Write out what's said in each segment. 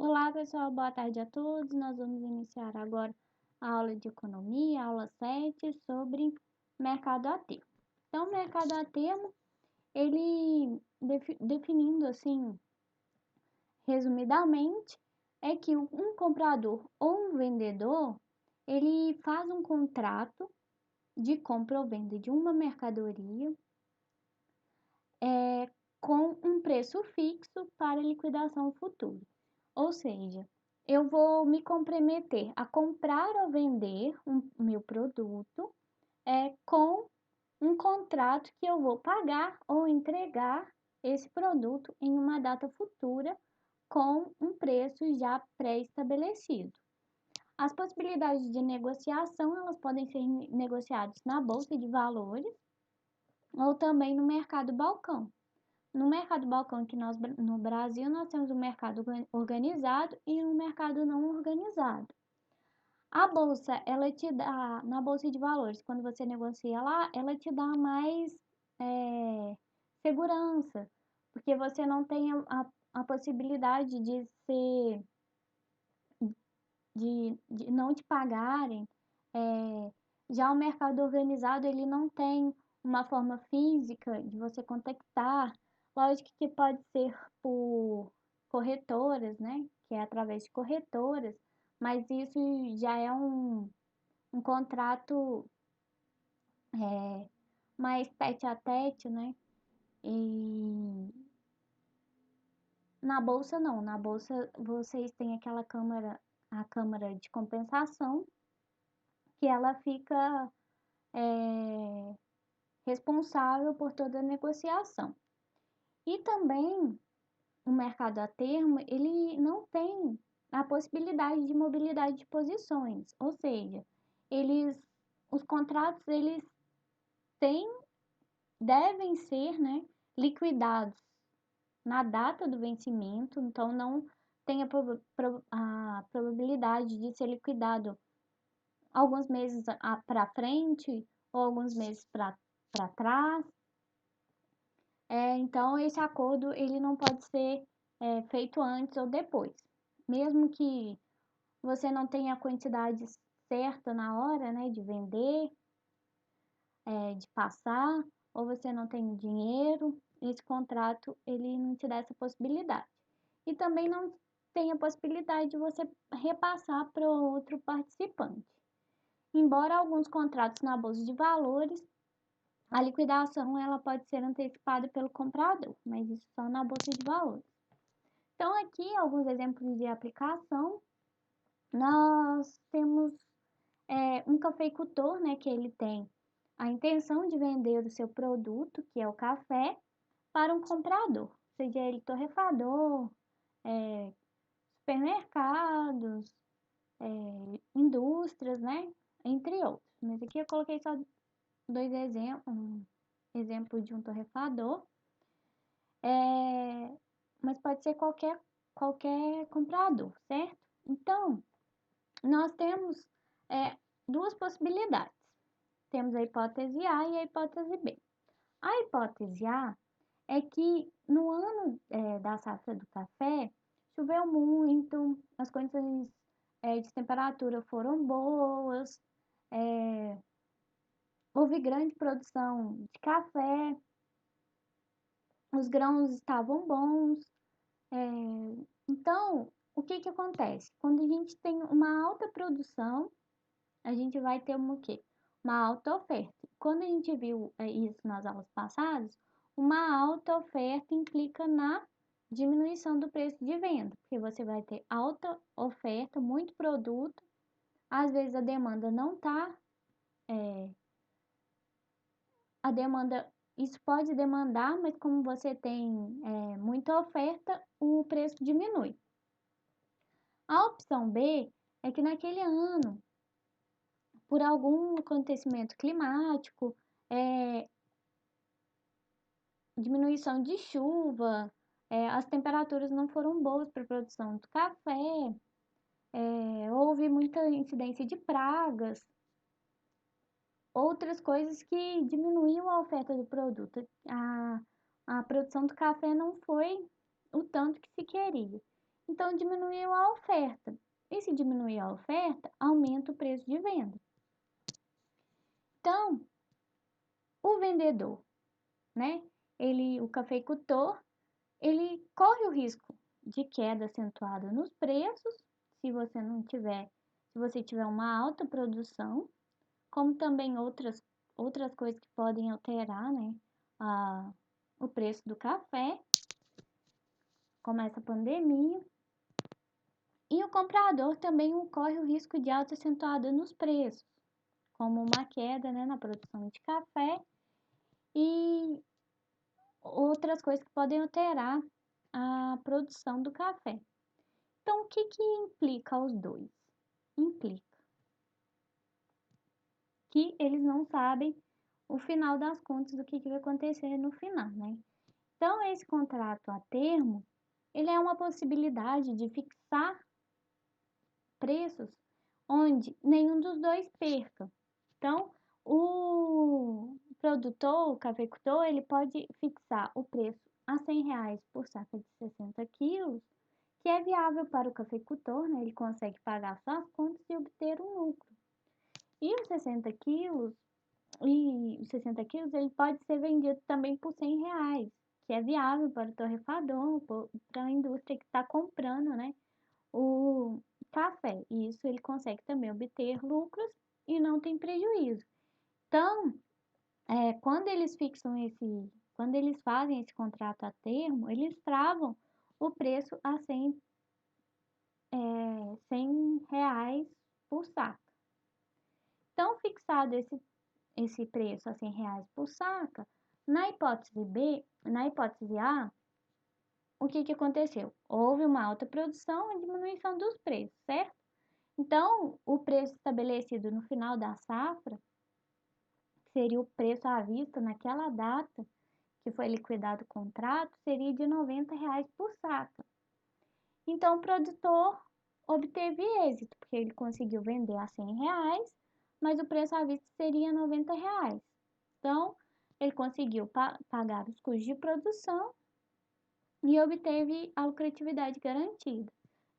Olá, pessoal, boa tarde a todos. Nós vamos iniciar agora a aula de economia, aula 7, sobre mercado a termo. Então, o mercado a termo, ele definindo assim, resumidamente, é que um comprador ou um vendedor, ele faz um contrato de compra ou venda de uma mercadoria com um preço fixo para liquidação futura. Ou seja, eu vou me comprometer a comprar ou vender meu produto com um contrato que eu vou pagar ou entregar esse produto em uma data futura com um preço já pré-estabelecido. As possibilidades de negociação, elas podem ser negociadas na bolsa de valores ou também no mercado balcão. No mercado balcão aqui no Brasil, nós temos o mercado organizado e o mercado não organizado. A bolsa, ela te dá, na bolsa de valores, quando você negocia lá, ela te dá mais segurança, porque você não tem a possibilidade de de não te pagarem. Já o mercado organizado, ele não tem uma forma física de você contactar. Lógico que pode ser por corretoras, né? Que é através de corretoras, mas isso já é um contrato mais tete a tete, né? E na bolsa não, na bolsa vocês têm aquela câmara, a câmara de compensação, que ela fica responsável por toda a negociação. E também o mercado a termo, ele não tem a possibilidade de mobilidade de posições, ou seja, os contratos, eles têm, devem ser, né, liquidados na data do vencimento, então não tem a probabilidade de ser liquidado alguns meses para frente ou alguns meses para trás. Então, esse acordo ele não pode ser feito antes ou depois. Mesmo que você não tenha a quantidade certa na hora, né, de vender, de passar, ou você não tem dinheiro, esse contrato ele não te dá essa possibilidade. E também não tem a possibilidade de você repassar para outro participante. Embora alguns contratos na bolsa de valores, a liquidação ela pode ser antecipada pelo comprador, mas isso só na bolsa de valores. Então, aqui alguns exemplos de aplicação. Nós temos um cafeicultor, né, que ele tem a intenção de vender o seu produto, que é o café, para um comprador, seja ele torrefador, supermercados, indústrias, né, entre outros. Mas aqui eu coloquei só dois exemplos, um exemplo de um torrefador, mas pode ser qualquer comprador, certo? Então, nós temos duas possibilidades. Temos a hipótese A e a hipótese B. A hipótese A é que no ano da safra do café, choveu muito, as condições de temperatura foram boas, houve grande produção de café, os grãos estavam bons. Então, o que acontece? Quando a gente tem uma alta produção, a gente vai ter o quê? Uma alta oferta. Quando a gente viu isso nas aulas passadas, uma alta oferta implica na diminuição do preço de venda, porque você vai ter alta oferta, muito produto, às vezes a demanda não está, a demanda, isso pode demandar, mas como você tem muita oferta, o preço diminui. A opção B é que naquele ano, por algum acontecimento climático, diminuição de chuva, as temperaturas não foram boas para a produção do café, houve muita incidência de pragas, outras coisas que diminuíam a oferta do produto. A produção do café não foi o tanto que se queria. Então, diminuiu a oferta. E se diminuir a oferta, aumenta o preço de venda. Então, o vendedor, né? O cafeicultor, ele corre o risco de queda acentuada nos preços, se você não tiver, se você tiver uma alta produção, como também outras coisas que podem alterar, né, o preço do café, como essa pandemia. E o comprador também corre o risco de alta acentuada nos preços, como uma queda, né, na produção de café e outras coisas que podem alterar a produção do café. Então, o que implica os dois? Implica que eles não sabem o final das contas do que vai acontecer no final, né? Então, esse contrato a termo, ele é uma possibilidade de fixar preços onde nenhum dos dois perca. Então, o produtor, o cafeicultor, ele pode fixar o preço a R$ 100 por saca de 60 quilos, que é viável para o cafeicultor, né? Ele consegue pagar suas contas e obter um lucro. E os 60 quilos, ele pode ser vendido também por R$ 100, que é viável para o torrefador, para a indústria que está comprando, né, o café. E isso ele consegue também obter lucros e não tem prejuízo. Então, quando eles fazem esse contrato a termo, eles travam o preço a R$ 100 por saca. Então, fixado esse preço a R$ 100 por saca, na hipótese A, o que aconteceu? Houve uma alta produção e diminuição dos preços, certo? Então, o preço estabelecido no final da safra, que seria o preço à vista naquela data que foi liquidado o contrato, seria de R$ 90 por saca. Então, o produtor obteve êxito, porque ele conseguiu vender a R$ 100, mas o preço à vista seria R$ 90. Então, ele conseguiu pagar os custos de produção e obteve a lucratividade garantida.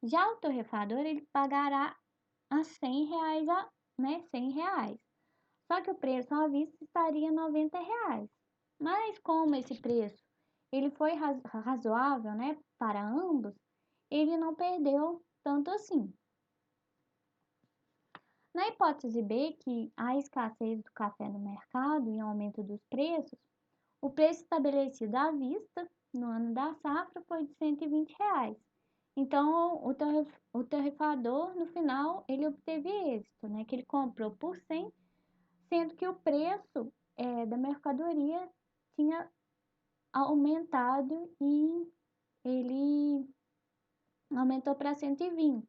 Já o torrefador, ele pagará a R$ 100, né, R$ 100. Só que o preço à vista estaria R$ 90. Mas como esse preço ele foi razoável, né, para ambos, ele não perdeu tanto assim. Na hipótese B, que há escassez do café no mercado e aumento dos preços, o preço estabelecido à vista no ano da safra foi de R$ 120. Então, o tarifador, no final, ele obteve êxito, né? Que ele comprou por 100, sendo que o preço da mercadoria tinha aumentado e ele aumentou para 120.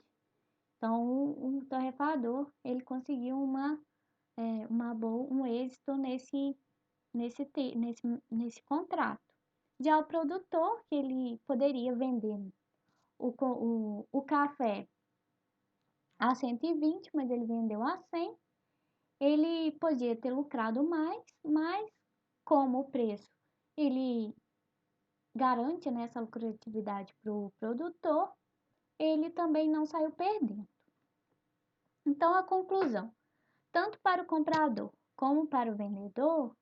Então, o tarifador, ele conseguiu um êxito nesse contrato. Já o produtor, que ele poderia vender o café a 120, mas ele vendeu a 100, ele podia ter lucrado mais, mas como o preço ele garante, né, essa lucratividade para o produtor, ele também não saiu perdendo. Então, a conclusão, tanto para o comprador como para o vendedor,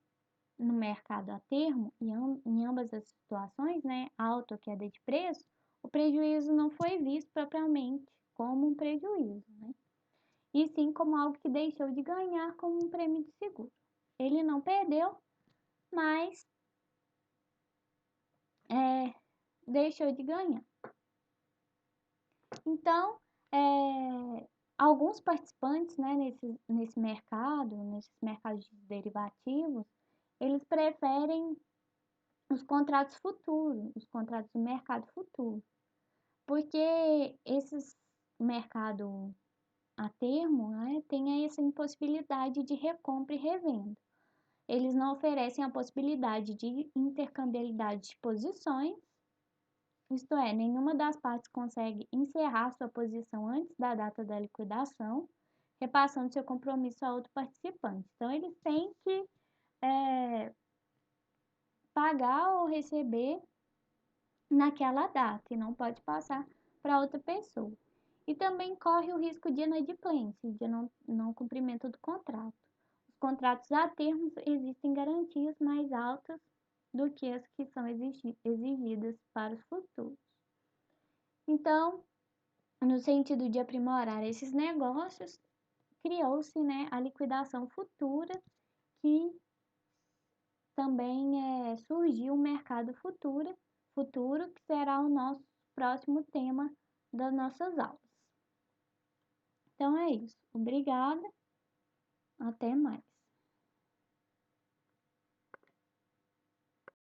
no mercado a termo, em ambas as situações, né, alta ou queda de preço, o prejuízo não foi visto propriamente como um prejuízo, né, e sim como algo que deixou de ganhar como um prêmio de seguro. Ele não perdeu, mas deixou de ganhar. Então, alguns participantes, né, nesses mercados de derivativos, eles preferem os contratos futuros, os contratos do mercado futuro, porque esses mercado a termo, né, tem essa impossibilidade de recompra e revenda. Eles não oferecem a possibilidade de intercambiabilidade de posições, isto é, nenhuma das partes consegue encerrar sua posição antes da data da liquidação, repassando seu compromisso a outro participante. Então, eles têm que pagar ou receber naquela data e não pode passar para outra pessoa. E também corre o risco de inadimplência, de não cumprimento do contrato. Os contratos a termos existem garantias mais altas do que as que são exigidas para os futuros. Então, no sentido de aprimorar esses negócios, criou-se, né, a liquidação futura, que também surgiu o mercado futuro, que será o nosso próximo tema das nossas aulas. Então é isso. Obrigada. Até mais.